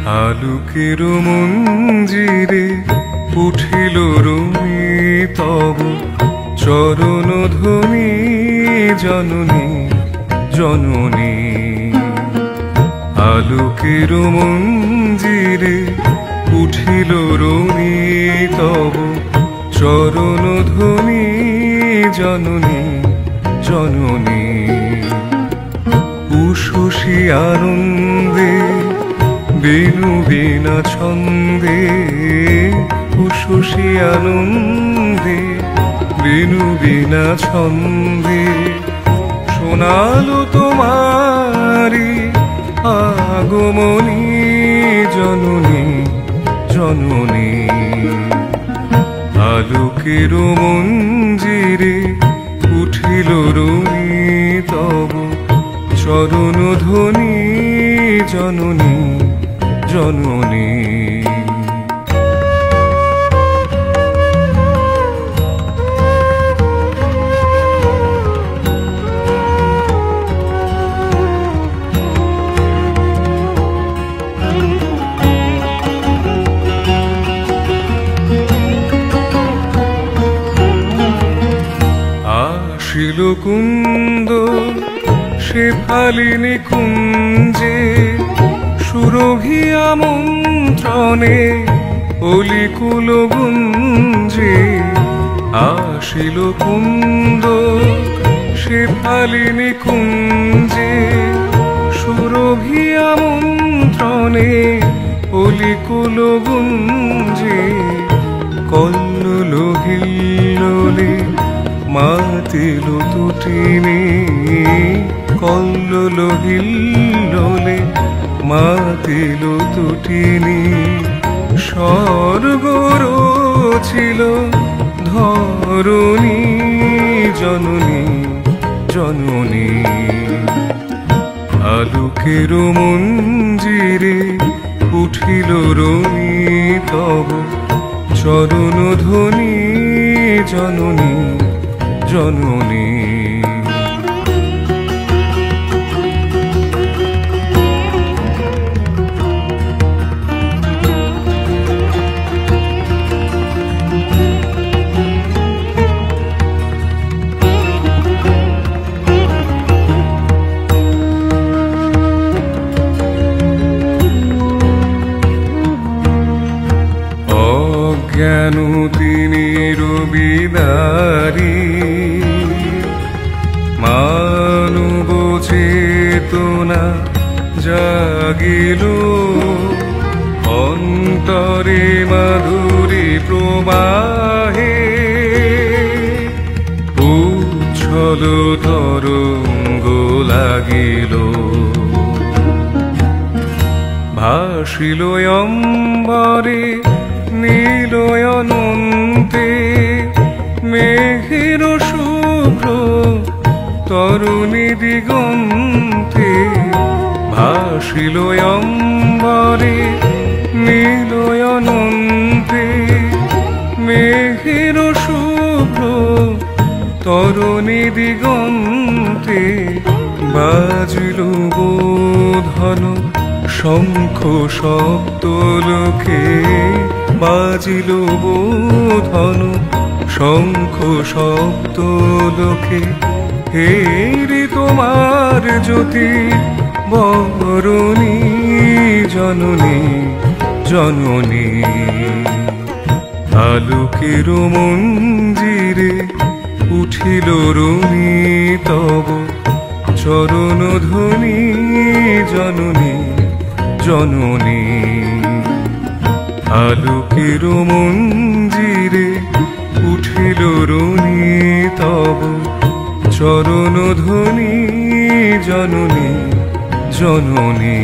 আলোকের মঞ্জিরে উঠিল রুমি তব চরণ ধ্বনি জননী জননী। আলোকের মঞ্জিরে উঠিল রুমি তব চরণ ধ্বনি জননী জননী। উষসী আনন্দে বেণু বীণা ছন্দে, উষসী আনন্দে বেণু বীণা ছন্দে শোনালো তোমারি আগমনী জননী জননী। আলোকের মঞ্জিরে উঠিল রুমি তব চরণ ধ্বনি জননী জননী। আসিল কুন্দ শেফালিনী কুঞ্জে, সুরভি আমন্ত্রণে অলিকুল গুঞ্জে। আসিল কুন্দ শেফালিনী কুঞ্জে, সুরভি আমন্ত্রণে অলিকুল গুঞ্জে। কল্লোল হিল্লোলে মাতিল তুটিনী, কল্লোল হিল্লোলে মাতিল তুটিনী। স্বর্গ রচিল ধরণী জননী জননী। আলোকের মঞ্জিরে উঠিল রুমি তব চরণ ধ্বনি জননী জননী। অজ্ঞান তিনি রবিদারি, মানব চেতনা জাগিল অন্তরে মাধুরী প্রবাহে। উচ্ছল তরঙ্গ লাগিল ভাসিল অম্বরে নীল অনন্তে। মেঘের শুভ্র তরুণী দিগন্তে ভাসিল অম্বরে নীল অনন্তে। মেঘের শুভ্র তরুণী দিগন্তে বাজিল বোধন শঙ্খ শব্দ লোকে। বাজিল বোধন শঙ্খ শব্দ লোকে। হেরি তোমার জ্যোতি বরণী জননী জননী। আলোকের মঞ্জিরে উঠিল রুমি তব চরণ ধ্বনি জননী জননী। আলোকের মঞ্জিরে উঠিল রুমি তব চরণ ধ্বনি জননী জননী।